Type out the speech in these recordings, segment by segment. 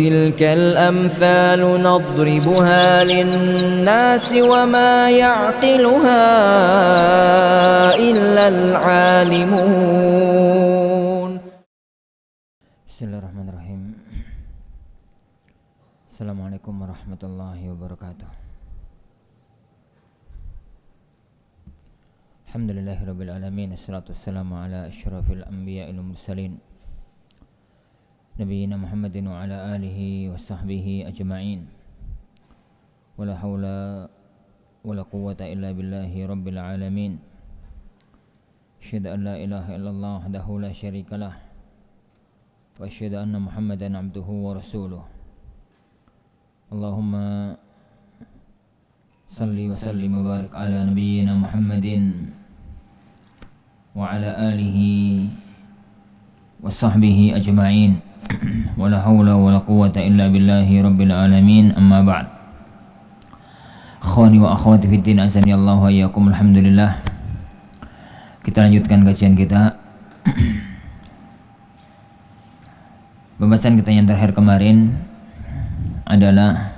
تلك الأمثال نضربها للناس وما يعقلها إلا العالمون. Bismillahirrahmanirrahim. Assalamualaikum warahmatullahi wabarakatuh. Alhamdulillahirabbil alamin, wassalatu wassalamu ala asyrafil anbiya'il mursalin nabiyina Muhammadin wa ala alihi wa sahbihi ajma'in. Wala hawla wala quwwata illa billahi rabbil alamin. Asyhadu an la ilaha illallah wahdahu la syarikalah wa asyhadu anna Muhammadan abduhu wa rasuluh. Allahumma salli wa sallim wa barik ala nabiyyina Muhammadin wa ala alihi wa sahbihi ajma'in. Wala hawla wala quwwata illa billahi rabbil alamin. Amma ba'd. Akhwani wa akhwati fid din, azani Allah wa iyyakum. Alhamdulillah, kita lanjutkan kajian kita. Pembahasan kita yang terakhir kemarin adalah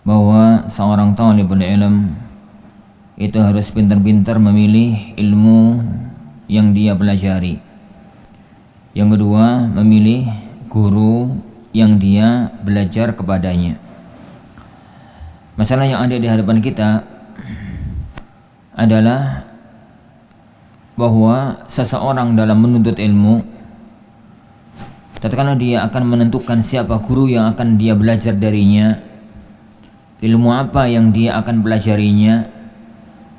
bahwa seorang talibul ilm itu harus pintar-pintar memilih ilmu yang dia pelajari. Yang kedua, memilih guru yang dia belajar kepadanya. Masalah yang ada di hadapan kita adalah bahwa seseorang dalam menuntut ilmu, tatkala dia akan menentukan siapa guru yang akan dia belajar darinya, ilmu apa yang dia akan pelajarinya,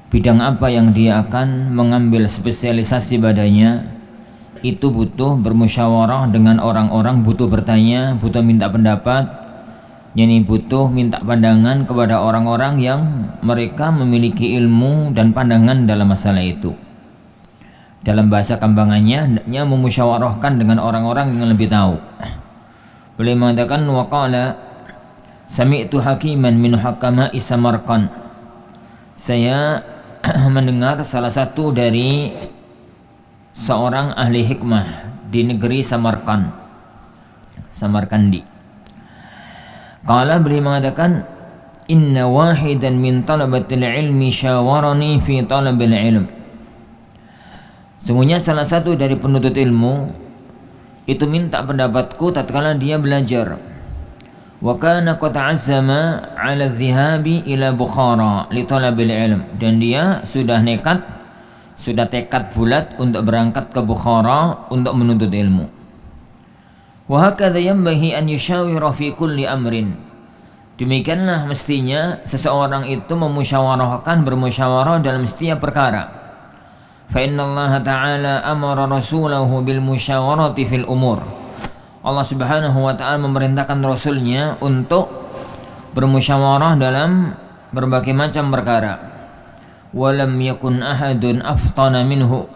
bidang apa yang dia akan mengambil spesialisasi padanya, itu butuh bermusyawarah dengan orang-orang, butuh bertanya, butuh minta pendapat, yakni butuh minta pandangan kepada orang-orang yang mereka memiliki ilmu dan pandangan dalam masalah itu. Dalam bahasa kambangannya, memusyawarahkan dengan orang-orang yang lebih tahu. Beliau mengatakan, waqala sami'tu hakiman min hukama'i Samarqand. Saya mendengar salah satu dari seorang ahli hikmah di negeri Samarkandi. Qala, beliau mengatakan, inna wahidan min talabatil ilmi syawarani fi talabil ilm. Sungguhnya salah satu dari penuntut ilmu itu minta pendapatku tatkala dia belajar. Wa kana qad azama 'ala dhahabi ila Bukhara li talabil ilm, dan dia sudah tekad bulat untuk berangkat ke Bukhara untuk menuntut ilmu. Wa hakadha yanbaghi an yushawira fi kulli amrin. Demikianlah mestinya seseorang itu bermusyawarah dalam setiap perkara. Fa innallaha ta'ala amara rasulahu bil musyawarati fil umur. Allah Subhanahu wa ta'ala memerintahkan rasulnya untuk bermusyawarah dalam berbagai macam perkara. Walam yakun ahadun aftana minhu,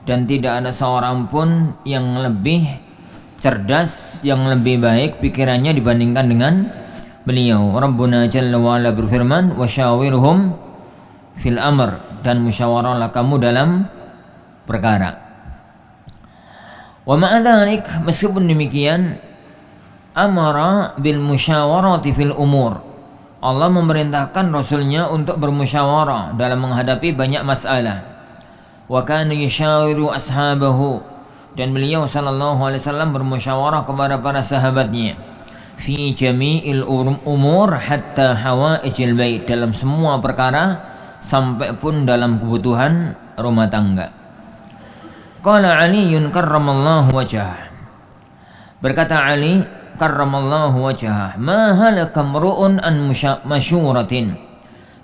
dan tidak ada seorang pun yang lebih cerdas, yang lebih baik pikirannya dibandingkan dengan beliau. Rabbuna jalla wa ala berfirman, wasyawirhum fil amr, dan musyawarahlah kamu dalam perkara. Wa ma'adzalik, meskipun demikian, amara bil musyawarati fil umur, Allah memerintahkan Rasulnya untuk bermusyawarah dalam menghadapi banyak masalah. Wa kana yushawiru ashabahu, dan beliau sallallahu alaihi wasallam bermusyawarah kepada para sahabatnya fi jami'il umur hatta hawaijil bait, dalam semua perkara sampai pun dalam kebutuhan rumah tangga. Qala Aliun karramallahu wajhah, berkata Ali karramallahu wajhah, ma halaka mru'un an masyuratin,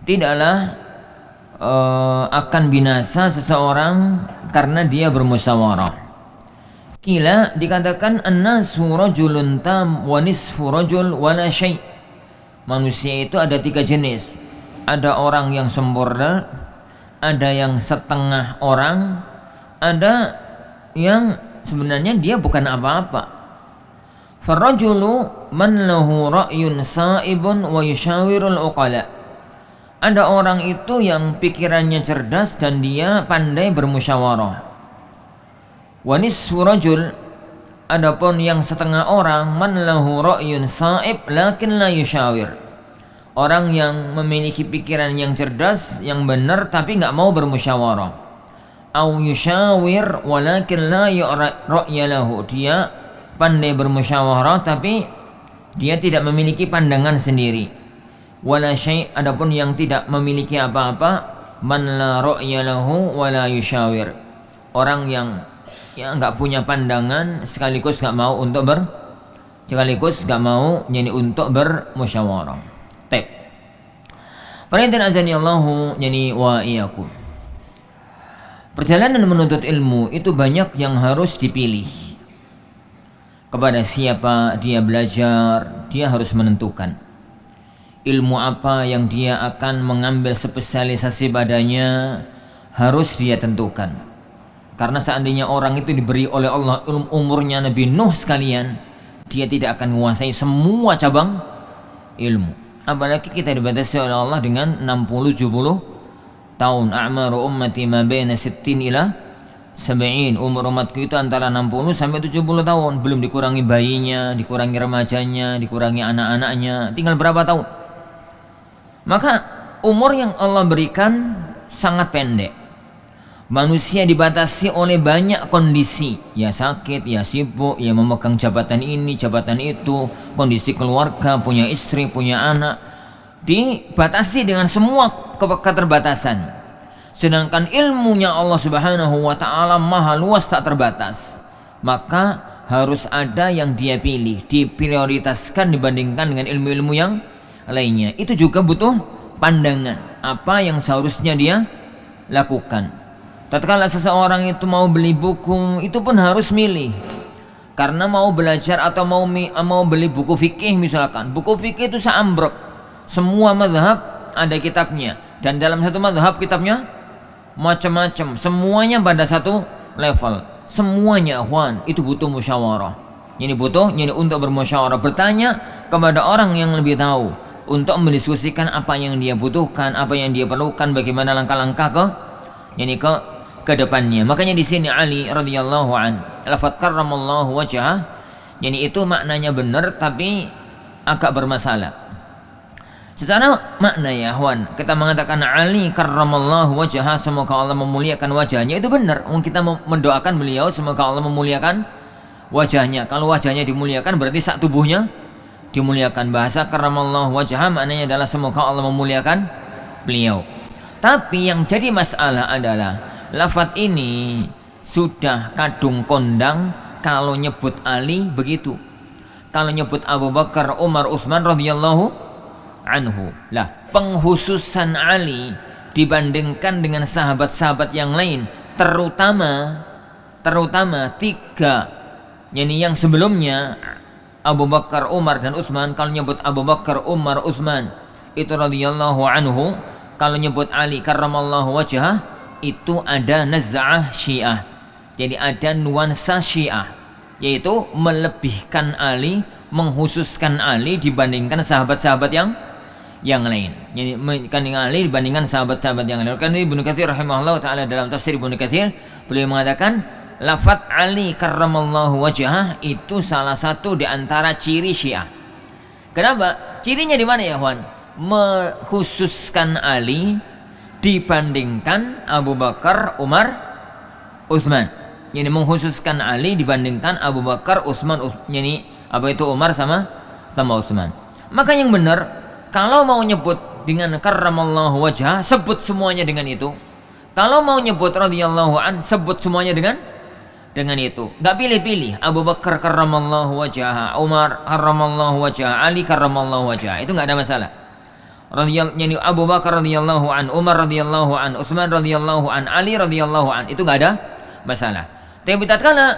tidaklah akan binasa seseorang karena dia bermusyawarah. Kila, dikatakan, an-nasu rajulun tam wa nisfu rajul wa la syai'. Manusia itu ada 3 jenis. Ada orang yang sempurna, ada yang setengah orang, ada yang sebenarnya dia bukan apa-apa. Farrajulu man lahu ra'yun sa'ibun wa yushawirul uqala. Ada orang itu yang pikirannya cerdas dan dia pandai bermusyawarah. Wa nisfu rajul, Adapun yang setengah orang, man lahu ra'yun sa'ib lakin la yushawir. Orang yang memiliki pikiran yang cerdas, yang benar tapi nggak mau bermusyawarah. Au yushawir walakin la ra'ya lahu. Dia pandai bermusyawarah tapi dia tidak memiliki pandangan sendiri. Wala syai', adapun yang tidak memiliki apa-apa, man la ra'ya lahu wala yushawir. Orang yang nggak punya pandangan sekaligus nggak mau untuk bermusyawarah. Tep. Perhatian azani Allahu yani wa iyyakum. Perjalanan menuntut ilmu itu banyak yang harus dipilih. Kepada siapa dia belajar, dia harus menentukan ilmu apa yang dia akan mengambil spesialisasi padanya, harus dia tentukan. Karena seandainya orang itu diberi oleh Allah umurnya Nabi Nuh sekalian, dia tidak akan menguasai semua cabang ilmu. Apalagi kita dibatasi oleh Allah dengan 60-70 tahun. A'maru ummati ma baina 60 ila 70. Umur umatku itu antara 60 sampai 70 tahun. Belum dikurangi bayinya, dikurangi remajanya, dikurangi anak-anaknya. Tinggal berapa tahun? Maka umur yang Allah berikan sangat pendek. Manusia dibatasi oleh banyak kondisi, ya sakit, ya sibuk, ya memegang jabatan ini, jabatan itu, kondisi keluarga, punya istri, punya anak, dibatasi dengan semua keterbatasan. Sedangkan ilmunya Allah Subhanahu wa ta'ala maha luas, tak terbatas. Maka harus ada yang dia pilih, diprioritaskan dibandingkan dengan ilmu-ilmu yang lainnya. Itu juga butuh pandangan, apa yang seharusnya dia lakukan. Tatkala seseorang itu mau beli buku, itu pun harus milih. Karena mau belajar atau mau beli buku fikih misalkan. Buku fikih itu seambrek. Semua mazhab ada kitabnya. Dan dalam satu mazhab kitabnya macam-macam. Semuanya pada satu level. Semuanya akhwan, itu butuh musyawarah. Ini untuk bermusyawarah, bertanya kepada orang yang lebih tahu, untuk mendiskusikan apa yang dia butuhkan, apa yang dia perlukan, bagaimana langkah-langkah ke depannya. Makanya di sini Ali radhiyallahu an, lafaz karramallahu wajhah, yani itu maknanya benar tapi agak bermasalah. Secara makna ya Wan, kita mengatakan Ali karramallahu wajhah, semoga Allah memuliakan wajahnya, itu benar. Kita mendoakan beliau semoga Allah memuliakan wajahnya. Kalau wajahnya dimuliakan berarti sak tubuhnya dimuliakan. Bahasa karramallahu wajhah maknanya adalah semoga Allah memuliakan beliau. Tapi yang jadi masalah adalah lafaz ini sudah kadung kondang. Kalau nyebut Ali begitu, kalau nyebut Abu Bakar, Umar, Utsman radhiyallahu anhu. Lah, penghususan Ali dibandingkan dengan sahabat-sahabat yang lain, terutama tiga, yani yang sebelumnya Abu Bakar, Umar dan Utsman. Kalau nyebut Abu Bakar, Umar, Utsman itu radhiyallahu anhu. Kalau nyebut Ali karramallahu wajhah, itu ada naz'ah Syiah. Jadi ada nuansa Syiah, yaitu melebihkan Ali, menghususkan Ali dibandingkan sahabat-sahabat yang lain. Jadi meningkatkan Ali dibandingkan sahabat-sahabat yang lain. Karena Ibnu Katsir rahimahullah taala dalam tafsir Ibnu Katsir, beliau mengatakan lafaz Ali karramallahu wajhah itu salah satu di antara ciri Syiah. Kenapa? Cirinya di mana ya, Wan? Menghususkan Ali dibandingkan Abu Bakar, Umar, Utsman. Ini menghususkan Ali dibandingkan Abu Bakar, Utsman, ini apa itu Umar sama Utsman. Maka yang benar, kalau mau nyebut dengan karramallahu wajhah, sebut semuanya dengan itu. Kalau mau nyebut radhiyallahu an, sebut semuanya dengan itu. Enggak pilih-pilih. Abu Bakar karramallahu wajhah, Umar karramallahu wajhah, Ali karramallahu wajhah. Itu enggak ada masalah. Yani Abu Bakar radhiyallahu an, Umar radhiyallahu an, Utsman radhiyallahu an, Ali radhiyallahu an, itu enggak ada masalah. Tapi tatkala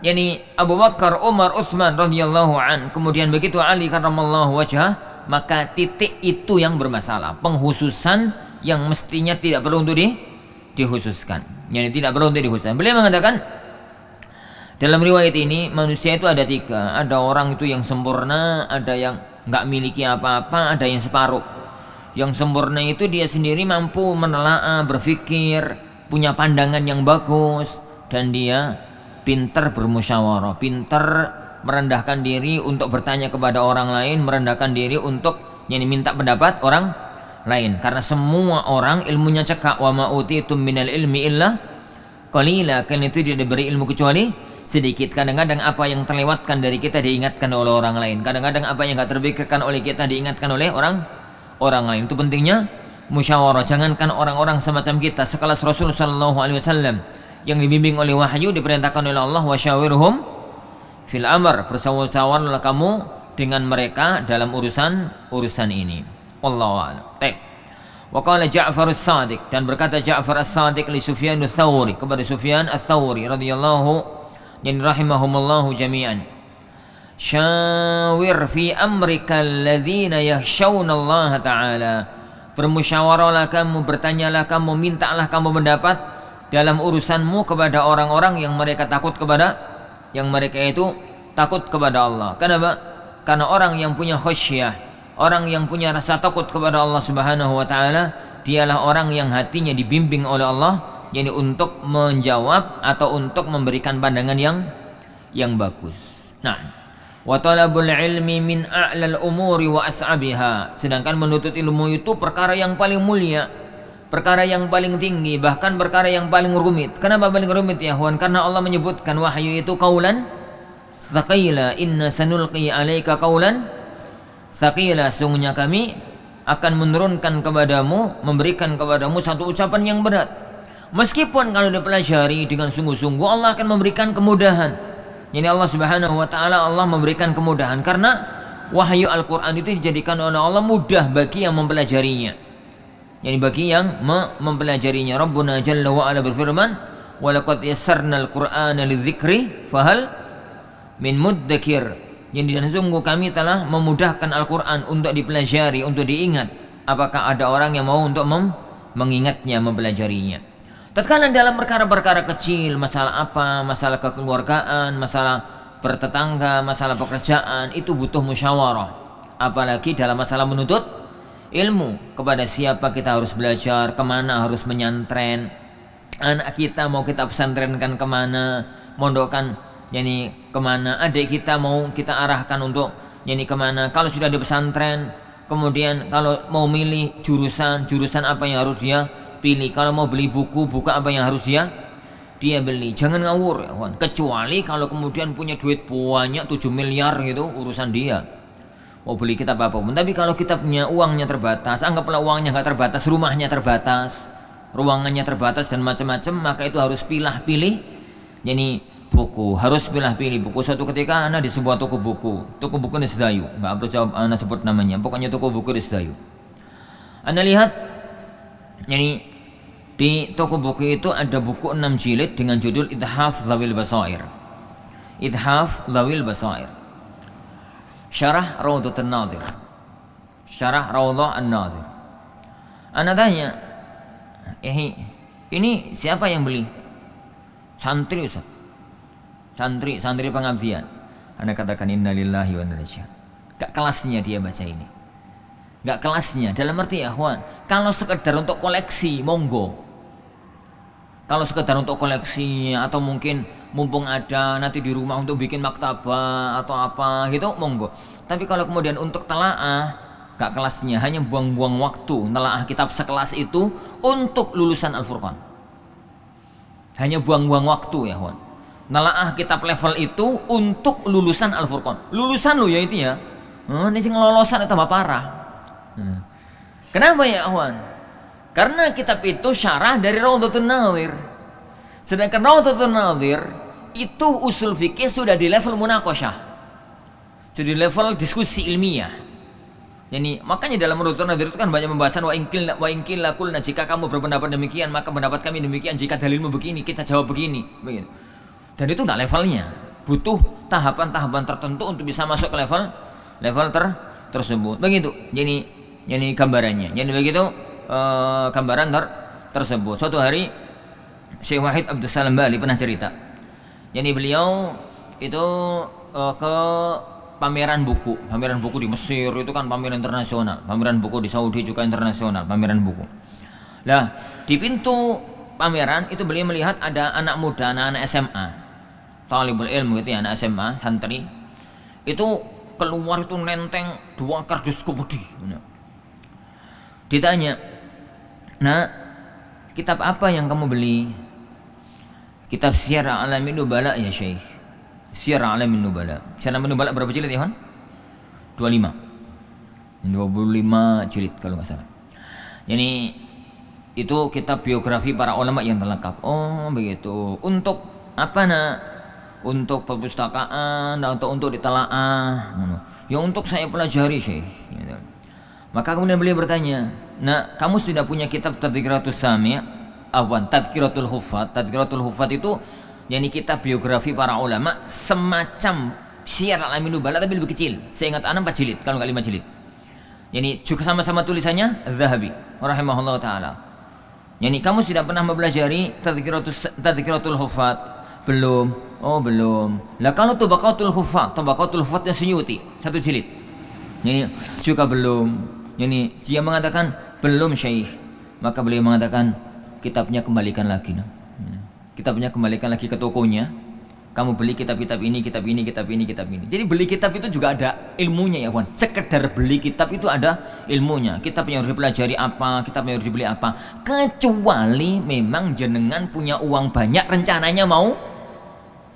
yani Abu Bakar, Umar, Utsman radhiyallahu an, kemudian begitu Ali karramallahu wajhah, maka titik itu yang bermasalah. Penghususan yang mestinya tidak perlu untuk dikhususkan. Yani tidak perlu untuk dikhususkan. Beliau mengatakan dalam riwayat ini manusia itu ada tiga. Ada orang itu yang sempurna, ada yang nggak miliki apa-apa, ada yang separuh. Yang sempurna itu dia sendiri mampu menelaah, berpikir, punya pandangan yang bagus, dan dia pinter bermusyawarah, pinter merendahkan diri untuk bertanya kepada orang lain, merendahkan diri untuk minta pendapat orang lain. Karena semua orang ilmunya cekak, wa ma utitum minal ilmi illa qalila, kan itu tidak diberi ilmu kecuali sedikit. Kadang-kadang apa yang terlewatkan dari kita diingatkan oleh orang lain, kadang-kadang apa yang enggak terpikirkan oleh kita diingatkan oleh orang lain. Itu pentingnya musyawarah. Jangankan orang-orang semacam kita, sekelas Rasul sallallahu alaihi wasallam yang dibimbing oleh wahyu, diperintahkan oleh Allah, wasyawirhum fil amr, bersawar-sawarlah kamu dengan mereka dalam urusan ini. Wallahu a'lam. Baik. Wa qala Ja'far as-Sadiq, dan berkata Ja'far as-Sadiq li Sufyan ats-Tsauri, kepada Sufyan ats-Tsauri radhiyallahu rahimahumullahu jami'an, syawir fi amrika alladhina yakhshawna Allah ta'ala, bermusyawarahlah kamu, bertanyalah kamu, mintalah kamu pendapat dalam urusanmu kepada orang-orang yang mereka takut kepada Allah. Kenapa? Karena orang yang punya khasyah, orang yang punya rasa takut kepada Allah Subhanahu wa taala, dialah orang yang hatinya dibimbing oleh Allah, yakni untuk menjawab atau untuk memberikan pandangan yang bagus. Nah, wa talabul ilmi min a'lal umuri wa as'abiha, sedangkan menuntut ilmu itu perkara yang paling mulia, perkara yang paling tinggi, bahkan perkara yang paling rumit. Kenapa paling rumit ya ikhwan? Karena Allah menyebutkan wahyu itu qaulan tsaqila, inna sanulqi 'alaika qaulan tsaqila, sungguhnya kami akan menurunkan kepadamu, memberikan kepadamu satu ucapan yang berat. Meskipun kalau dipelajari dengan sungguh-sungguh, Allah akan memberikan kemudahan. Jadi Allah Subhanahu wa taala, Allah memberikan kemudahan karena wahyu Al-Qur'an itu dijadikan oleh Allah mudah bagi yang mempelajarinya. Yani bagi yang mempelajarinya. Rabbuna Jalla wa Ala berfirman, wa laqad yassarnal Qur'ana lidzikri fahal min muddakir. Jadi dan sungguh kami telah memudahkan Al-Qur'an untuk dipelajari, untuk diingat. Apakah ada orang yang mau untuk mengingatnya, mempelajarinya? Tatkala dalam perkara-perkara kecil, masalah apa, masalah kekeluargaan, masalah bertetangga, masalah pekerjaan, itu butuh musyawarah. Apalagi dalam masalah menuntut ilmu, kepada siapa kita harus belajar, kemana harus menyantren, anak kita mau kita pesantrenkan kemana, mondokkan kemana, adik kita mau kita arahkan untuk kemana. Kalau sudah di pesantren, kemudian kalau mau milih jurusan apa yang harus dia pilih. Kalau mau beli buku apa yang harus dia beli. Jangan ngawur ya kawan. Kecuali kalau kemudian punya duit banyak 7 miliar gitu, urusan dia mau beli kitab apapun. Tapi kalau kita punya uangnya terbatas, anggaplah uangnya nggak terbatas, rumahnya terbatas, ruangannya terbatas dan macam-macam, maka itu harus pilih-pilih buku, harus pilih-pilih buku. Suatu ketika anak di sebuah toko buku di Sedayu, nggak perlu jawab anak sebut namanya, pokoknya toko buku di Sedayu. Anda lihat di toko buku itu ada buku 6 jilid dengan judul Ithaf Zawil Basair, Ithaf Zawil Basair, Syarah Rawdatun Nadir, Syarah Rawdah An-Nadir. Ana tanya, ini siapa yang beli? Santri Ustaz. Santri pengabdian. Ana katakan innalillahi wa inna ilaihi raji'un. Gak kelasnya dia baca ini. Gak kelasnya, dalam arti ya kawan, kalau sekedar untuk koleksi monggo. Kalau sekedar untuk koleksinya, atau mungkin mumpung ada nanti di rumah untuk bikin maktabah atau apa gitu, monggo. Tapi kalau kemudian untuk telaah, gak kelasnya, hanya buang-buang waktu nelaah kitab sekelas itu untuk lulusan Al-Furqan. Hanya buang-buang waktu ya kawan. Nelaah kitab level itu untuk lulusan Al-Furqan. Lulusan lo ya itu ya. Ini sing lolosan itu tambah parah. Kenapa ya kawan? Karena kitab itu syarah dari Rawdatun Nadir. Sedangkan Rawdatun Nadir itu usul fikih sudah di level munaqasyah, sudah di level diskusi ilmiah. Jadi makanya dalam Rawdatun Nadir itu kan banyak pembahasan wa inkil lakulna, jika kamu berpendapat demikian maka pendapat kami demikian, jika dalilmu begini kita jawab begini, begitu. Dan itu enggak levelnya, butuh tahapan-tahapan tertentu untuk bisa masuk ke level tersebut. Begitu. Jadi gambarannya. Jadi begitu gambaran tersebut. Suatu hari Syekh Wahid Abdus Salam Bali pernah cerita. Jadi beliau itu ke pameran buku di Mesir, itu kan pameran internasional. Pameran buku di Saudi juga internasional, pameran buku. Nah, di pintu pameran itu beliau melihat ada anak muda, anak-anak SMA. talibul ilmu gitu ya, anak SMA, santri. Itu keluar itu nenteng 2 kardus kemudi. Ditanya, "Nah, kitab apa yang kamu beli?" "Kitab Syiar A'lamin Nubala ya Syekh." Syiar A'lamin Nubala. Syiar A'lamin Nubala berapa jilid ya, Hon? 25. 25 jilid kalau nggak salah. Jadi itu kitab biografi para ulama yang terlengkap. Oh begitu. Untuk apa nak? Untuk perpustakaan atau untuk ditelaah? Ya untuk saya pelajari Syekh. Gitu. Maka kemudian beliau bertanya, "Nah, kamu sudah punya kitab Tadhkiratus Sami'?" Tadhkiratul Huffaz. Tadhkiratul Huffaz itu yakni kitab biografi para ulama semacam Syiar A'lamin Nubala tapi lebih kecil. Saya ingat 4 jilid kalau nggak 5 jilid. Yani juga sama-sama tulisannya Zahabi rahimahullah taala. Yani kamu sudah pernah mempelajari Tadhkiratul Huffaz? Belum. Oh belum. Lah kalau Tabaqatul Huffaz yang Suyuti 1 jilid. Yani juga belum. Yani dia mengatakan belum Syekh. Maka beliau mengatakan kitabnya kembalikan lagi. Kitabnya kembalikan lagi ke tokonya. Kamu beli kitab-kitab ini, kitab ini, kitab ini, kitab ini. Jadi beli kitab itu juga ada ilmunya ya kawan. Sekedar beli kitab itu ada ilmunya. Kitab yang harus dipelajari apa, kitab yang harus dibeli apa. Kecuali memang jenengan punya uang banyak, rencananya mau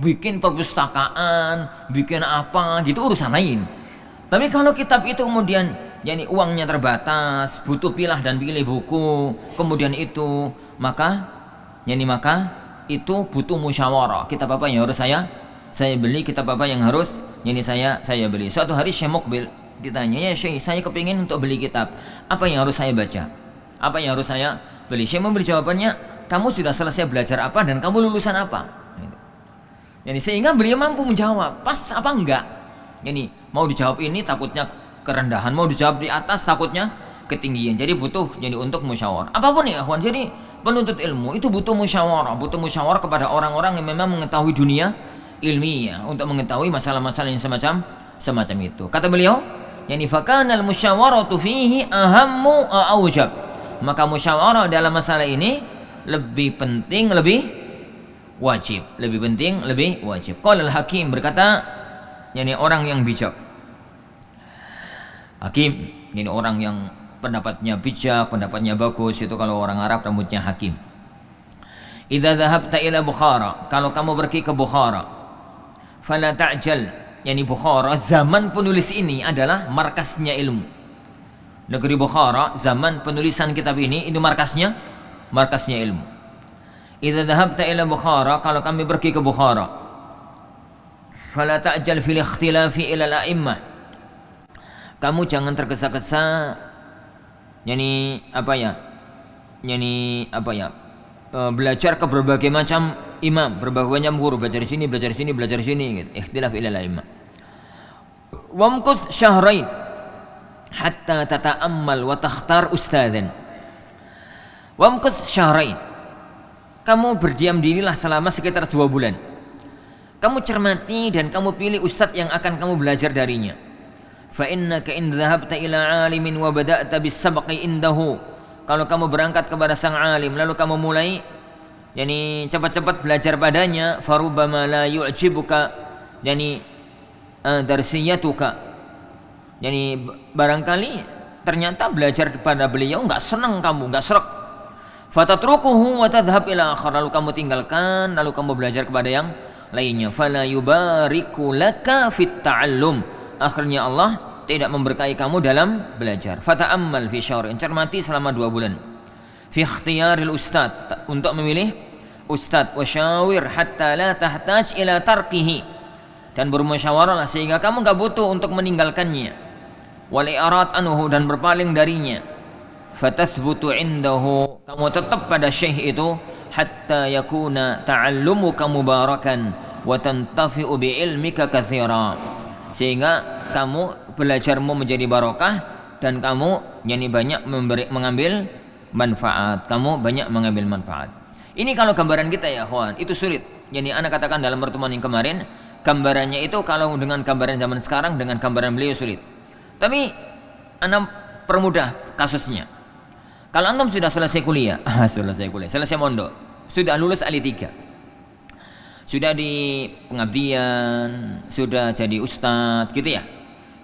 bikin perpustakaan, bikin apa, gitu urusan lain. Tapi kalau kitab itu kemudian yani uangnya terbatas, butuh pilah dan pilih buku, kemudian itu maka itu butuh musyawarah. Kitab apa yang harus saya beli, kitab apa yang harus yani saya beli. Suatu hari Syekh Muqbil ditanya, "Ya Syekh, saya kepingin untuk beli kitab. Apa yang harus saya baca? Apa yang harus saya beli?" Syekh memberi jawabannya, "Kamu sudah selesai belajar apa dan kamu lulusan apa?" Yani sehingga beliau mampu menjawab pas apa enggak. Yani mau dijawab ini takutnya kerendahan, mau dijawab di atas takutnya ketinggian. Jadi butuh jadi untuk musyawarah. Apapun ya kawan. Jadi penuntut ilmu itu butuh musyawarah kepada orang-orang yang memang mengetahui dunia ilmiah untuk mengetahui masalah-masalah yang semacam itu. Kata beliau, yani fakanal musyawaratu fihi ahammu aujab. Maka musyawarah dalam masalah ini lebih penting, lebih wajib. Lebih penting, lebih wajib. Qala al-Hakim berkata, yani orang yang bijak. Hakim, ini orang yang pendapatnya bijak, pendapatnya bagus, itu kalau orang Arab rambutnya Hakim. Idza dhahabta ila Bukhara, kalau kamu pergi ke Bukhara, fala ta'jal, yani Bukhara zaman penulis ini adalah markasnya ilmu. Negeri Bukhara zaman penulisan kitab ini itu markasnya ilmu. Idza dhahabta ila Bukhara, kalau kami pergi ke Bukhara, fala ta'jal fil ikhtilafi ila al-a'immah. Kamu jangan tergesa-gesa belajar ke berbagai macam imam, berbagai macam guru, belajar sini gitu. Ikhtilaf ila al-a'immah. Wamkus syahrain hatta tata'ammal wa takhtar ustadzan. Wamkus syahrain. Kamu berdiam dirilah selama sekitar 2 bulan. Kamu cermati dan kamu pilih ustadz yang akan kamu belajar darinya. Fa innaka in dhahabta ila 'alimin wa bada'ta bis-sabqi indahu. Kalau kamu berangkat kepada sang alim lalu kamu mulai yani cepat-cepat belajar padanya, farubbama la yu'jibuka yani darsiyatuka. Yani barangkali ternyata belajar pada beliau enggak senang kamu, enggak srek. Fatatrukuhu wa tadhhab ila akhar, lalu kamu tinggalkan, lalu kamu belajar kepada yang lainnya. Fala yubariku laka fit ta'allum. Akhirnya Allah tidak memberkahi kamu dalam belajar. Fata'ammal fi syahrin, cermati selama 2 bulan. Fi ikhtiyaril ustad, untuk memilih ustad. Wa syawir hatta la tahtaj ila tarkihi, dan bermusyawarahlah sehingga kamu enggak butuh untuk meninggalkannya. Wal i'rad anhu, dan berpaling darinya. Fatathbutu indahu, kamu tetap pada syekh itu hatta yakuna ta'allumuka mubarakan wa tantafi'u bi ilmika katsira, sehingga kamu belajarmu menjadi barokah dan kamu yani banyak mengambil manfaat. Ini kalau gambaran kita ya kawan, itu sulit. Yani ana katakan dalam pertemuan yang kemarin, gambarannya itu kalau dengan gambaran zaman sekarang dengan gambaran beliau sulit. Tapi ana permudah kasusnya. Kalau antum sudah selesai kuliah, selesai mondok, sudah lulus Ali 3, sudah di pengabdian, sudah jadi ustadz gitu ya,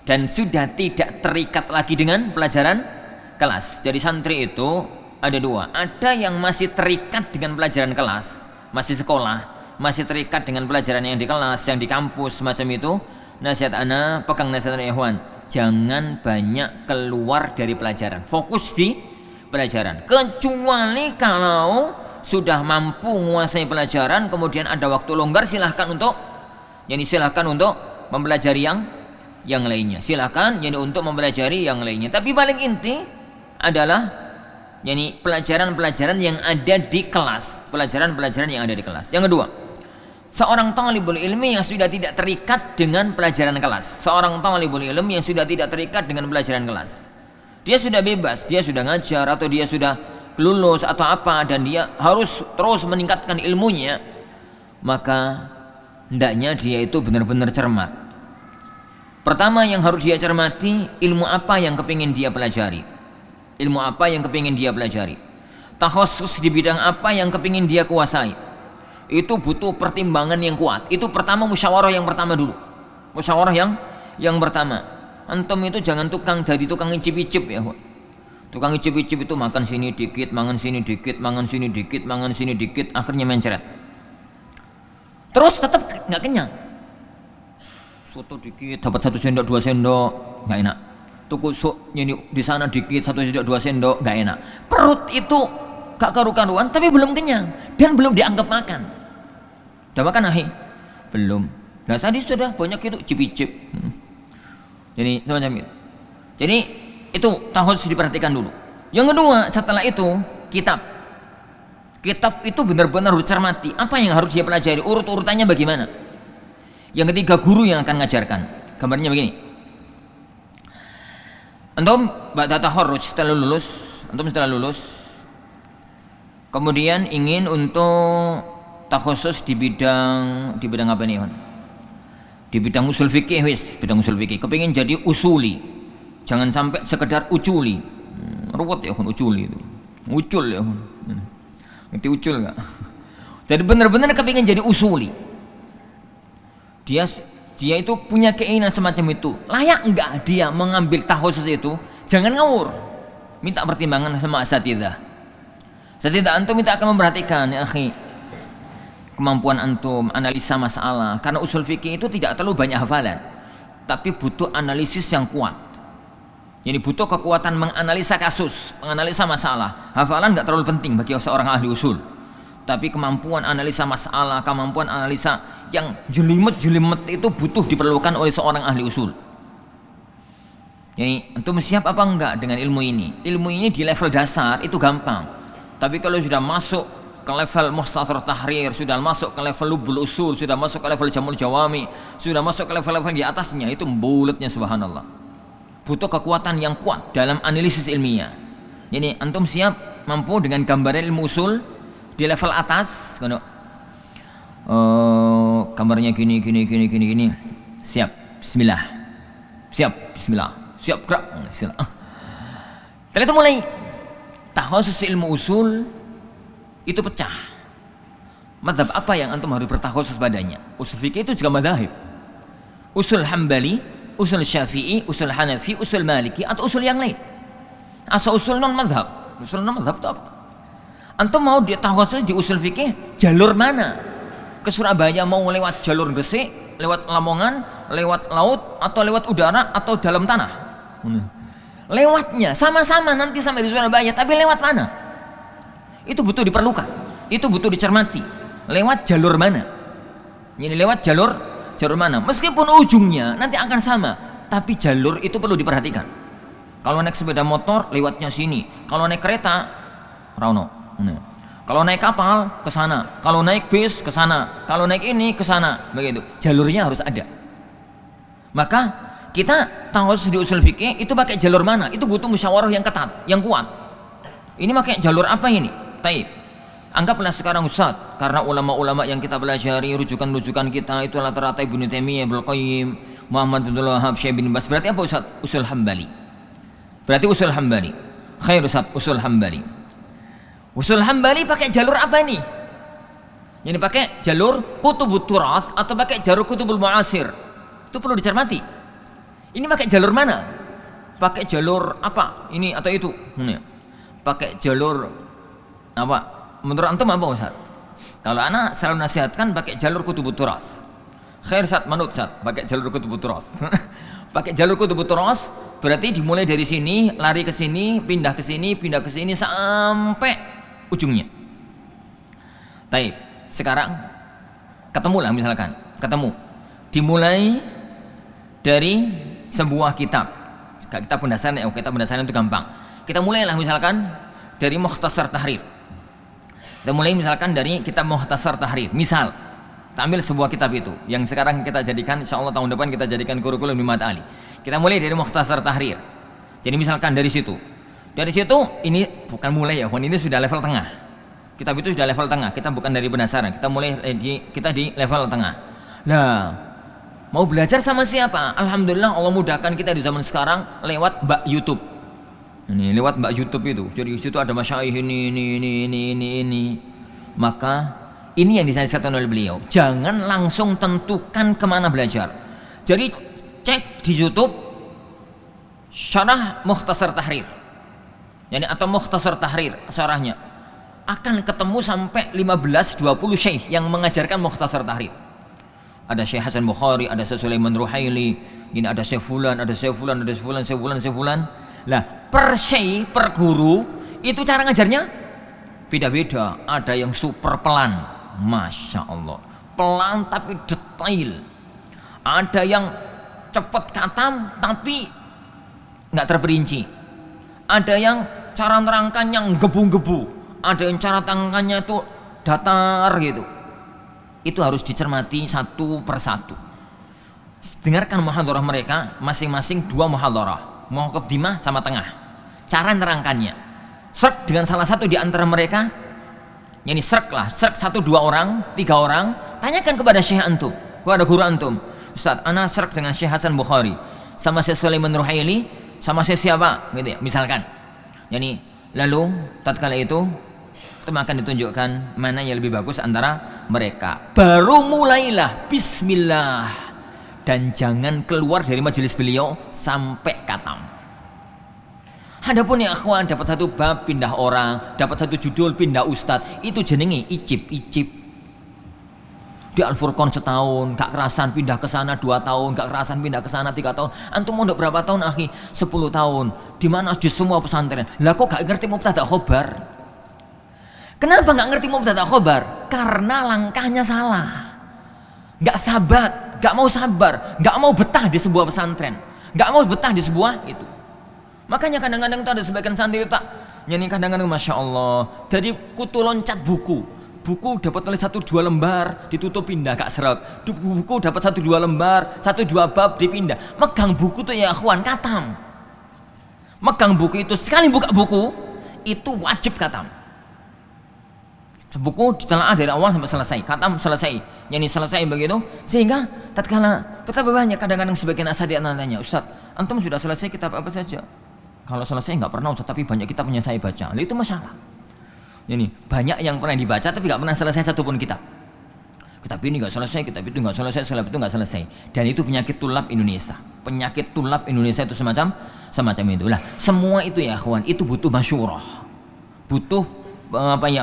dan sudah tidak terikat lagi dengan pelajaran kelas. Jadi santri itu ada dua, ada yang masih terikat dengan pelajaran kelas, masih sekolah, masih terikat dengan pelajaran yang di kelas, yang di kampus semacam itu. Nasihat ana, pegang nasihat ikhwan, jangan banyak keluar dari pelajaran, fokus di pelajaran. Kecuali kalau sudah mampu menguasai pelajaran, kemudian ada waktu longgar, silahkan untuk mempelajari yang lainnya. Silahkan untuk mempelajari yang lainnya. Tapi paling inti adalah pelajaran-pelajaran yang ada di kelas, pelajaran-pelajaran yang ada di kelas. Yang kedua, seorang talibul ilmi yang sudah tidak terikat dengan pelajaran kelas. Seorang talibul ilmi yang sudah tidak terikat dengan pelajaran kelas. Dia sudah bebas, dia sudah ngajar atau dia sudah lulus atau apa, dan dia harus terus meningkatkan ilmunya, maka hendaknya dia itu benar-benar cermat. Pertama yang harus dia cermati, ilmu apa yang kepingin dia pelajari. Ilmu apa yang kepingin dia pelajari. Takhusus di bidang apa yang kepingin dia kuasai. Itu butuh pertimbangan yang kuat. Itu pertama, musyawarah yang pertama dulu. Musyawarah yang pertama. Antum itu jangan jadi tukang icip-icip ya. Tukang icip-icip itu makan sini dikit, makan sini dikit, makan sini dikit, makan sini dikit, akhirnya mencret. Terus tetap nggak kenyang. Soto dikit dapat 1 sendok 2 sendok nggak enak. Tuku di sana dikit 1 sendok 2 sendok nggak enak. Perut itu gak karu-karuan tapi belum kenyang dan belum dianggap makan. Udah makan ahi? Belum. Nah tadi sudah banyak itu cip-cip. Jadi semacam itu. Jadi itu harus diperhatikan dulu. Yang kedua, setelah itu kitab. Kitab itu benar-benar harus cermati. Apa yang harus dia pelajari? Urut-urutannya bagaimana? Yang ketiga, guru yang akan mengajarkan. Gambarnya begini. Antum ba'da taharruj, setelah lulus, kemudian ingin untuk takhusus di bidang apa nih, Hon? Di bidang usul fikih, bidang usul fikih. Kepingin jadi usuli. Jangan sampai sekedar uculi. Ruwet ya, Hon, uculi itu. Ucul ya, Hon. Ngerti ucul enggak? Jadi benar-benar kepingin jadi usuli. Dia itu punya keinginan semacam itu. Layak enggak dia mengambil takhusus itu? Jangan ngawur. Minta pertimbangan sama asatidzah. Asatidzah antum minta akan memperhatikan, ya akhi, kemampuan antum analisa masalah. Karena usul fikih itu tidak terlalu banyak hafalan, tapi butuh analisis yang kuat. Jadi butuh kekuatan menganalisa kasus, menganalisa masalah. Hafalan enggak terlalu penting bagi seorang ahli usul. Tapi kemampuan analisa masalah, kemampuan analisa yang jelimet itu butuh diperlukan oleh seorang ahli usul. Jadi antum siap apa enggak dengan ilmu ini? Ilmu ini di level dasar itu gampang. Tapi kalau sudah masuk ke level muhtasar tahrir, sudah masuk ke level lubul usul, sudah masuk ke level jamul jawami, sudah masuk ke level-level di atasnya, itu bulatnya subhanallah. Butuh kekuatan yang kuat dalam analisis ilmiah. Jadi antum siap mampu dengan gambaran ilmu usul di level atas, gambarnya gini. Siap, bismillah. Siap, gerak. Bismillah. Setelah itu mulai takhusus ilmu usul itu pecah. Mazhab apa yang antum harus bertakhusus padanya? Usul fikih itu juga mazhab. Usul Hambali, usul Syafi'i, usul Hanafi, usul Maliki atau usul yang lain. Asal usul non mazhab. Usul non mazhab itu apa? Antum mau dia takhusus di usul fikih jalur mana? Ke Surabaya mau lewat jalur Gresik, lewat Lamongan, lewat laut atau lewat udara atau dalam tanah? Lewatnya sama-sama nanti sampai di Surabaya, tapi lewat mana? Itu butuh diperlukan, itu butuh dicermati. Lewat jalur mana? Ini lewat jalur mana? Meskipun ujungnya nanti akan sama, tapi jalur itu perlu diperhatikan. Kalau naik sepeda motor lewatnya sini, kalau naik kereta rauno. Kalau naik kapal ke sana, kalau naik bis ke sana, kalau naik ini ke sana, begitu. Jalurnya harus ada. Maka kita tahu di usul fikih itu pakai jalur mana? Itu butuh musyawarah yang ketat, yang kuat. Ini pakai jalur apa ini? Taib. Anggaplah sekarang Ustaz, karena ulama-ulama yang kita pelajari, rujukan-rujukan kita itu rata-rata Ibnu Taimiyah, Ibnu Qayyim, Muhammad bin Abdul Wahhab, Syekh bin Baz. Berarti apa Ustaz? Usul Hambali. Berarti usul Hambali. Khair Ustaz, usul Hambali. Usul Hambali pakai jalur apa nih? Jadi pakai jalur kutubut turas atau pakai jalur kutubul muasir. Itu perlu dicermati. Ini pakai jalur mana? Pakai jalur apa? Ini atau itu? Pakai jalur apa? Menurut antum apa Ustaz? Kalau anak selalu nasihatkan pakai jalur kutubut turas. Khair Ustaz, manut Ustaz, pakai jalur kutubut turas. Pakai jalur kutubut turas berarti dimulai dari sini, lari ke sini, pindah ke sini sampai ujungnya. Taib. Sekarang ketemulah misalkan, dimulai dari sebuah kitab. Kitab pendasaran itu gampang. Kita mulailah misalkan dari Mukhtasar Tahrir. Kita mulai misalkan dari kitab Mukhtasar Tahrir. Misal, kita ambil sebuah kitab itu yang sekarang kita jadikan, insyaallah tahun depan kita jadikan kurikulum di Mata Ali. Kita mulai dari Mukhtasar Tahrir. Jadi misalkan dari situ. Dari situ ini bukan mulai ya, ini sudah level tengah. Kitab itu sudah level tengah. Kita bukan dari pendasaran. Kita mulai kita di level tengah. Nah, mau belajar sama siapa? Alhamdulillah Allah mudahkan kita di zaman sekarang lewat Mbak YouTube. Ini lewat Mbak YouTube itu. Jadi di situ ada masyayikh ini. Maka ini yang dinasihatkan oleh beliau. Jangan langsung tentukan kemana belajar. Jadi cek di YouTube syarah Mukhtasar Tahrir. Yani atau Mukhtasar Tahrir syarahnya. Akan ketemu sampai 15-20 syekh yang mengajarkan Mukhtasar Tahrir. Ada Syekh Hasan Bukhari, ada Syekh Sulaiman Ruhaili, ini ada Syekh Fulan, ada Syekh Fulan. Lah, per syekh, per guru itu cara ngajarnya beda-beda. Ada yang super pelan, masya Allah, pelan tapi detail. Ada yang cepat katam tapi nggak terperinci. Ada yang cara nerangkannya gebu-gebu. Ada yang cara tangannya itu datar gitu. Itu harus dicermati satu persatu. Dengarkan muhadharah mereka, masing-masing 2 muhadharah. Muqaddimah sama tengah. Cara nerangkannya. Serk dengan salah satu di antara mereka. Yani serk 1-2 orang, 3 orang. Tanyakan kepada Syekh antum, kepada guru antum. Ustaz, ana serk dengan Syekh Hasan Bukhari, sama Syekh Sulaiman Ruhaili, sama Syekh siapa? Gitu ya, misalkan. Yani lalu tatkala itu akan ditunjukkan mana yang lebih bagus antara mereka. Baru mulailah bismillah. Dan jangan keluar dari majelis beliau sampai katam. Adapun ya akhwan, dapat satu bab pindah orang, dapat satu judul pindah ustad, itu jenenge icip. Di Al-Furqan setahun, gak kerasan pindah ke sana 2 tahun, gak kerasan pindah ke sana 3 tahun. Antum mau berapa tahun akhi? 10 tahun. Di mana di semua pesantren. Lah kok gak ngerti mubtada khobar? Kenapa gak ngerti mubtada khobar? Karena langkahnya salah. Gak sabat, gak mau sabar, gak mau betah di sebuah pesantren, gak mau betah di sebuah itu. Makanya kadang-kadang itu ada sebagian santri tak, yani kadang-kadang masya Allah, dari kutu loncat buku dapat oleh 1-2 lembar, ditutup pindah gak serak. Buku dapat 1-2 lembar, 1-2 bab dipindah. Megang buku tuh ya akhwan katam. Megang buku itu sekali buka buku itu wajib katam. Buku ditelaah dari awal sampai selesai, katam selesai, yani selesai begitu. Sehingga tatkala betapa banyak kadang-kadang sebagian asatidz nanya, Ustaz, antum sudah selesai kitab apa saja? Kalau selesai nggak pernah Ustaz, tapi banyak kitab yang saya baca. Itu masalah. Yani banyak yang pernah dibaca tapi nggak pernah selesai satupun kitab. Kitab ini nggak selesai, kitab itu nggak selesai, kitab itu nggak selesai. Dan itu penyakit tulab Indonesia. Penyakit tulab Indonesia itu semacam itu. Lah, semua itu ya kawan, itu butuh masyurah. Butuh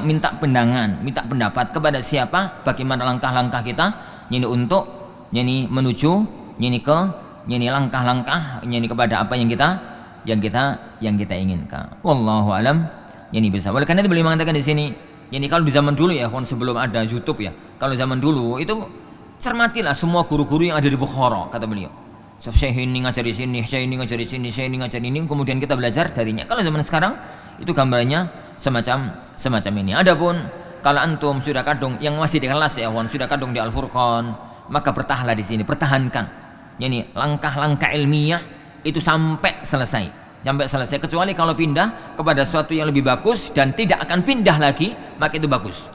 minta pandangan, minta pendapat kepada siapa, bagaimana langkah-langkah kita ini untuk ini menuju ini ke ini langkah-langkah ini kepada apa yang kita inginkan. Wallahu alam. Ini bisa. Oleh karena itu beliau mengatakan di sini, ini kalau di zaman dulu ya, sebelum ada YouTube ya, kalau zaman dulu itu cermatilah semua guru-guru yang ada di Bukhara, kata beliau. Syekh ini ngajar di sini, Syekh ini ngajar di sini, Syekh ini ngajar ini, kemudian kita belajar darinya. Kalau zaman sekarang itu gambarnya semacam ini. Adapun kalau antum sudah kadung yang masih di kelas ya, sudah kadung di Al-Furqan, maka bertahanlah di sini, pertahankan. Yani langkah-langkah ilmiah itu sampai selesai. Kecuali kalau pindah kepada sesuatu yang lebih bagus dan tidak akan pindah lagi, maka itu bagus.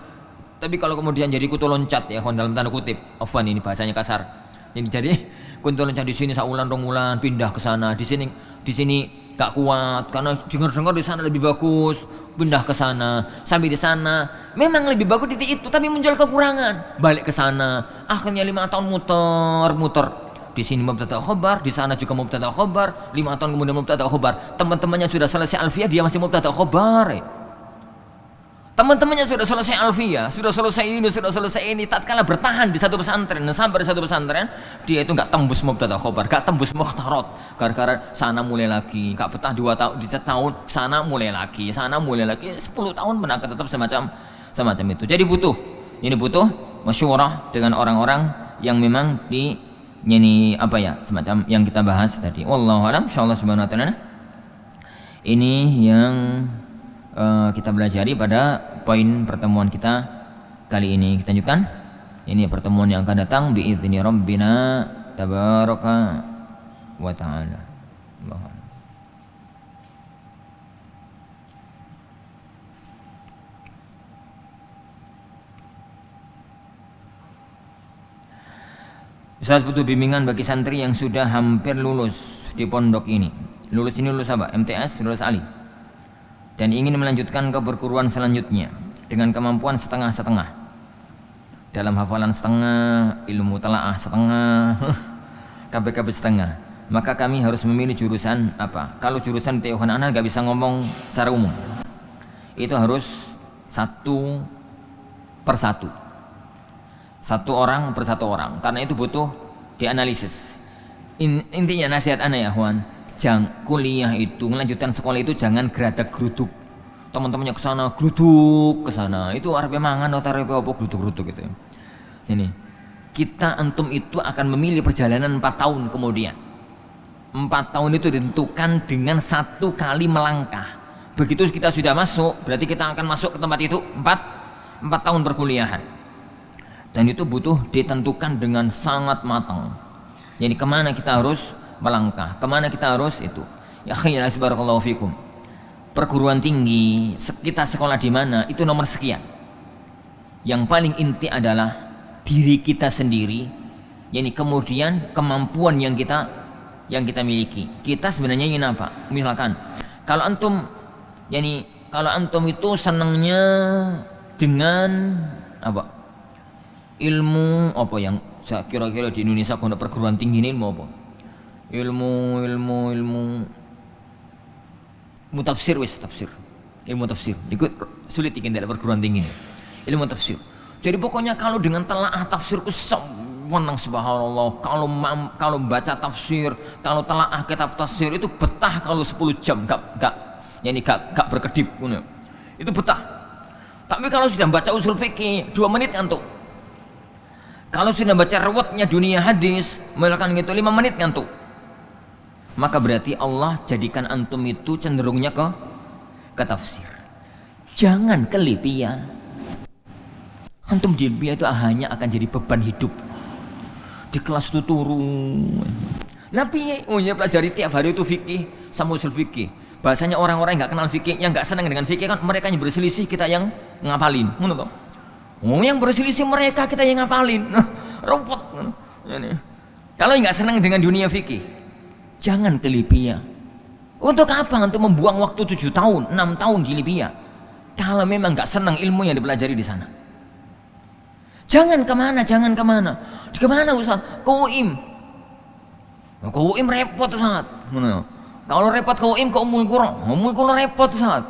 Tapi kalau kemudian jadi kutu loncat ya, dalam tanda kutip, afwan ini bahasanya kasar. Jadi kutu loncat di sini saulan 2 bulan pindah ke sana, di sini gak kuat karena dengar-dengar di sana lebih bagus, pindah ke sana. Sampai di sana memang lebih bagus titik itu, tapi muncul kekurangan, balik ke sana. Akhirnya 5 tahun muter-muter. Di sini mubtada khobar, di sana juga mubtada khobar. 5 tahun kemudian mubtada khobar. Teman-temannya sudah selesai alfiyah, dia masih mubtada khobar. Teman-temannya sudah selesai alfiyah, sudah selesai ini. Tatkala bertahan di satu pesantren, sampai di satu pesantren, dia itu nggak tembus mubtada khobar, nggak tembus mukhtarat. Gara-gara sana mulai lagi, nggak betah 2 tahun, di setahun sana mulai lagi, 10 tahun menangkap tetap semacam itu. Jadi butuh masyurah dengan orang-orang yang memang semacam yang kita bahas tadi. Wallahu a'lam. Insyaallah subhanahu wa ta'ala ini yang kita belajari pada poin pertemuan kita kali ini. Kita lanjutkan. Ini pertemuan yang akan datang biizni rabbina tabaraka wa ta'ala. Allah. Ustaz butuh bimbingan bagi santri yang sudah hampir lulus di pondok ini. Lulus apa? MTS, lulus Ali. Dan ingin melanjutkan ke perguruan selanjutnya dengan kemampuan setengah-setengah, dalam hafalan setengah, ilmu telaah setengah, KBKB setengah. Maka kami harus memilih jurusan apa? Kalau jurusan Teuhan Ana gak bisa ngomong secara umum, itu harus satu persatu, satu orang per satu orang, karena itu butuh dianalisis. Intinya nasihat Ana ya Juan, kuliah itu, melanjutkan sekolah itu jangan geradak geruduk. Teman-temannya ke sana geruduk ke sana, itu arep mangan atau arep apa geruduk-geruduk gitu. Ini kita antum itu akan memilih perjalanan 4 tahun kemudian. 4 tahun itu ditentukan dengan 1 kali melangkah. Begitu kita sudah masuk, berarti kita akan masuk ke tempat itu 4 tahun perkuliahan. Dan itu butuh ditentukan dengan sangat matang. Jadi kemana kita harus melangkah, kemana kita harus itu. Ya khairan barakallahu fikum. Perguruan tinggi, kita sekolah di mana, itu nomor sekian. Yang paling inti adalah diri kita sendiri. Yani kemudian kemampuan yang kita miliki. Kita sebenarnya ingin apa? Misalkan kalau antum itu senangnya dengan apa? Ilmu apa yang kira-kira di Indonesia kalau perguruan tinggi ini ilmu apa? Ilmu tafsir. Ilmu tafsir. Ikut sulit ikan dalam perguruan tinggi ini. Ilmu tafsir. Jadi pokoknya kalau dengan telaah tafsirku semenang subhanallah. Kalau baca tafsir, kalau telaah kitab tafsir itu betah kalau 10 jam gak berkedip. Itu betah. Tapi kalau sudah baca usul fikih 2 menit ngantuk. Kalau sudah baca rewetnya dunia hadis, misalkan gitu 5 menit ngantuk. Maka berarti Allah jadikan antum itu cenderungnya ke tafsir. Jangan ke lipia. Antum di lipia itu hanya akan jadi beban hidup. Di kelas itu turun. Nabi pelajari tiap hari itu fikih sama usul fikih. Bahasanya orang-orang yang nggak kenal fikih, yang nggak senang dengan fikih kan mereka yang berselisih, kita yang ngapalin. Yang berselisih mereka, kita yang ngapalin. Repot. Kalau nggak senang dengan dunia fikih, jangan ke Libya. Untuk apa? Untuk membuang waktu 7 tahun, 6 tahun di Libya. Kalau memang nggak senang ilmu yang dipelajari di sana. Jangan kemana? Di kemana Ustaz? Ke UIM. Ke UIM repot sangat. Kalau repot ke UIM, ke Ummul Qura repot sangat.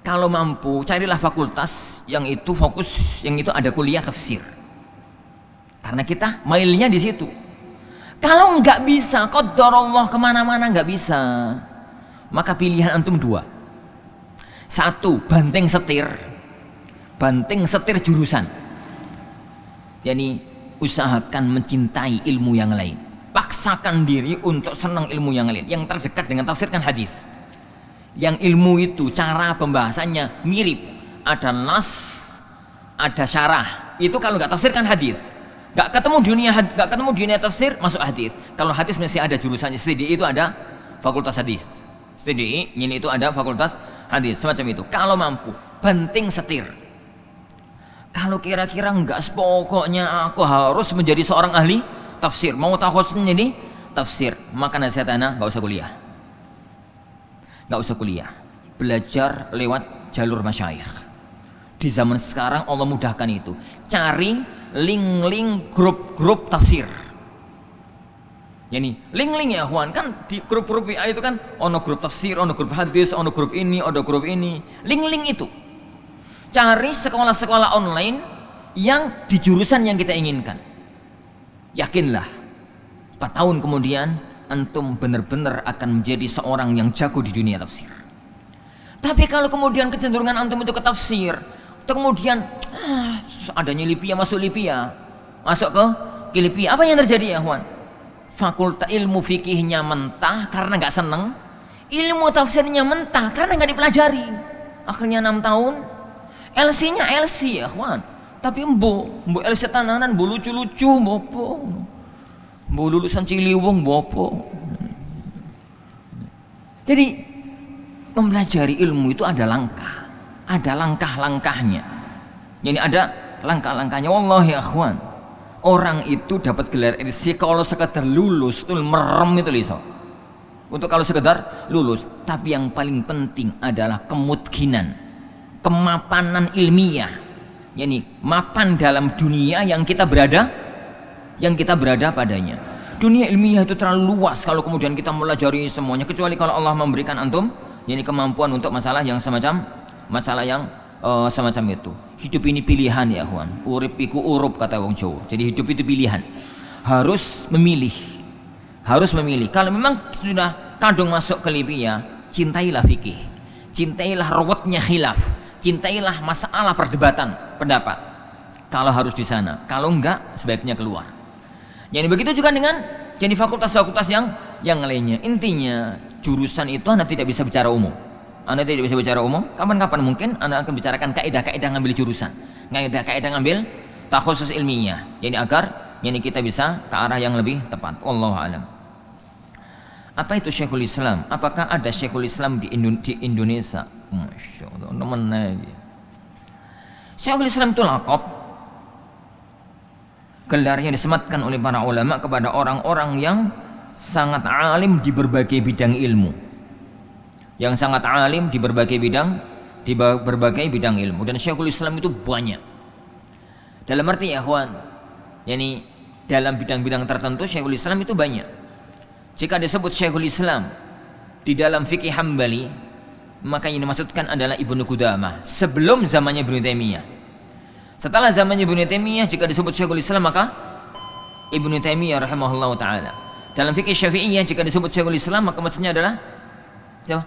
Kalau mampu, carilah fakultas yang itu fokus, yang itu ada kuliah tafsir. Karena kita mailnya di situ. Kalau nggak bisa, qadarullah kemana-mana nggak bisa, maka pilihan antum 2. 1, banting setir jurusan. Jadi usahakan mencintai ilmu yang lain. Paksakan diri untuk senang ilmu yang lain. Yang terdekat dengan tafsir kan hadis. Yang ilmu itu cara pembahasannya mirip, ada nas, ada syarah. Itu kalau nggak tafsir kan hadis. Gak ketemu dunia tafsir, masuk hadis. Kalau hadis masih ada jurusannya. STDI itu ada fakultas hadis. STDI ini itu ada fakultas hadis, semacam itu. Kalau mampu, banting setir. Kalau kira-kira enggak, pokoknya aku harus menjadi seorang ahli tafsir, mau takhosnya jadi tafsir, maka nasihat ana enggak usah kuliah. nggak usah kuliah, belajar lewat jalur masyayikh. Di zaman sekarang Allah mudahkan itu. Cari link-link grup-grup tafsir. Yani link-link ya kawan, kan di grup-grup WA itu kan ono grup tafsir, ono grup hadis, ono grup ini, ono grup ini. Link-link itu. Cari sekolah-sekolah online yang di jurusan yang kita inginkan. Yakinlah 4 tahun kemudian antum benar-benar akan menjadi seorang yang jago di dunia tafsir. Tapi kalau kemudian kecenderungan antum itu ke tafsir, kemudian adanya Lipia, masuk ke Lipia, apa yang terjadi ya kawan? Fakultas ilmu fikihnya mentah karena nggak seneng, ilmu tafsirnya mentah karena nggak dipelajari. Akhirnya 6 tahun, LC-nya LC ya kawan. Tapi mbo LC tananan, mbo lucu-lucu, bopo. Mbo lulusan Ciliwung, bopo. Jadi mempelajari ilmu itu ada langkah-langkahnya. Jadi ada langkah-langkahnya. Wallahi ya akhwan, orang itu dapat gelar LC kalau sekedar lulus itu merem itu liso. Untuk kalau sekedar lulus, tapi yang paling penting adalah kemungkinan, kemapanan ilmiah. Yani mapan dalam dunia yang kita berada padanya. Dunia ilmiah itu terlalu luas kalau kemudian kita pelajari semuanya, kecuali kalau Allah memberikan antum yani kemampuan untuk masalah yang semacam itu. Hidup ini pilihan ya kawan. Urip iku urup kata wong Jawa. Jadi hidup itu pilihan. Harus memilih. Kalau memang sudah kadung masuk ke Libya, cintailah fikih. Cintailah ruwetnya khilaf. Cintailah masalah perdebatan pendapat. Kalau harus di sana, kalau enggak sebaiknya keluar. Jadi begitu juga dengan jadi fakultas-fakultas yang lainnya. Intinya jurusan itu Anda tidak bisa bicara umum. Kapan-kapan mungkin Anda akan bicarakan kaidah-kaidah ngambil jurusan, kaidah-kaidah ngambil takhusus ilmiah. Jadi agar kita bisa ke arah yang lebih tepat. Wallahu a'lam. Apa itu Syekhul Islam? Apakah ada Syekhul Islam di Indonesia? Masya Allah, Syekhul Islam itu lakop, gelar yang disematkan oleh para ulama kepada orang-orang yang sangat alim di berbagai bidang ilmu, ilmu. Dan Syekhul Islam itu banyak. Dalam arti ya kawan, yani dalam bidang-bidang tertentu Syekhul Islam itu banyak. Jika disebut Syekhul Islam di dalam fikih Hambali, maka yang dimaksudkan adalah Ibnu Qudamah sebelum zamannya Ibnu Taimiyah. Setelah zamannya Ibnu Taimiyah, jika disebut Syekhul Islam maka Ibnu Taimiyah rahimahullah taala. Dalam fikih Syafi'iyah jika disebut Syekhul Islam maka maksudnya adalah siapa?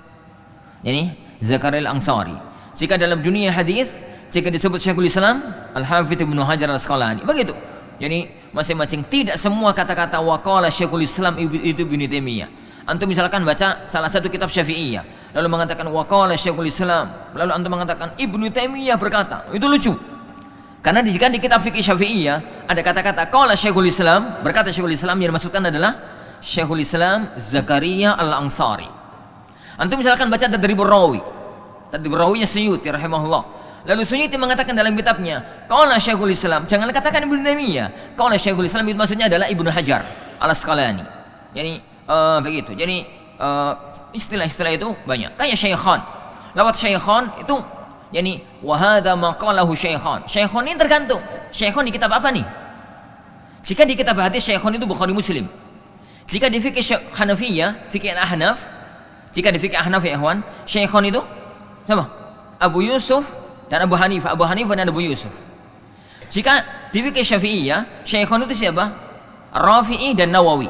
Yani Zakaria Al-Ansari. Jika dalam dunia hadis jika disebut Syekhul Islam Al-Hafidz Ibnu Hajar Al-Asqalani. Begitu. Jadi masing-masing, tidak semua kata-kata waqala Syekhul Islam itu Ibnu Taimiyah. Antum misalkan baca salah satu kitab Syafi'iyah lalu mengatakan waqala Syekhul Islam, lalu antum mengatakan Ibnu Taimiyah berkata, itu lucu. Karena jika di kitab fikih Syafi'iyah ada kata-kata qala Syekhul Islam, berkata Syekhul Islam, yang dimaksudkan adalah Syekhul Islam Zakaria Al-Ansari. Antum misalkan baca Tadribur Rawinya Suyuti rahimahullah. Lalu Suyuti mengatakan dalam kitabnya qala Syekhul Islam, jangan katakan Ibnu Taimiyah. Qala Syekhul Islam itu maksudnya adalah Ibnu Hajar Al-Asqalani. Yani begitu. Jadi istilah-istilah itu banyak. Kayak Syaikhan. Lafaz Syaikhan itu yani wa hadza ma qalahu Syaikhan. Syaikhan ini tergantung. Syaikhan di kitab apa nih? Jika di kitab hadis Syaikhan itu Bukhari Muslim. Jika di fikih Hanafiyah, fikih Ahnaf, jika di fikih Ahnaf ya ikhwan, Syaikhan itu siapa? Abu Yusuf dan Abu Hanifah. Abu Hanifah dan Abu Yusuf. Jika di fikih Syafi'iyah, Syaikhan itu siapa? Rafi'i dan Nawawi.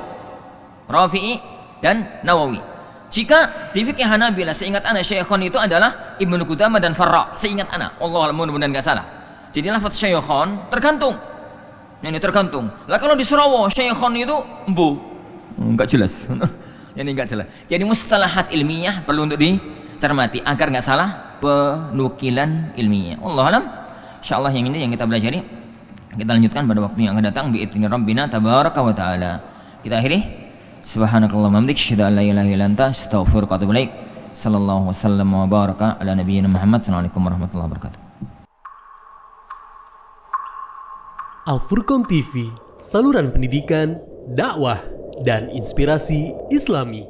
Jika di fikih Hanabilah, seingat ana Syaikhan itu adalah Ibnu Qudamah dan Farra. Seingat ana, Allah mudah-mudahan enggak salah. Jadi lafaz Syaikhan tergantung. Ini tergantung. Lah kalau di Sarawak Syaikhan itu enggak jelas. Ini enggak jelas. Jadi mustalahat ilmiah perlu untuk dicermati agar enggak salah penukilan ilmiah. Wallahu alam. Insyaallah yang ini yang kita pelajari. Kita lanjutkan pada waktu yang akan datang bi'idzni rabbina tabaraka wa taala. Kita akhiri. Subhanakallahumma wa bihamdika asyhadu an la ilaha illa anta astaghfiruka wa atubu ilaik. Sallallahu wasallam wa baraka ala nabiyyina Muhammad. Assalamualaikum warahmatullahi wabarakatuh. Al-Furqan TV, saluran pendidikan, dakwah, dan inspirasi Islami.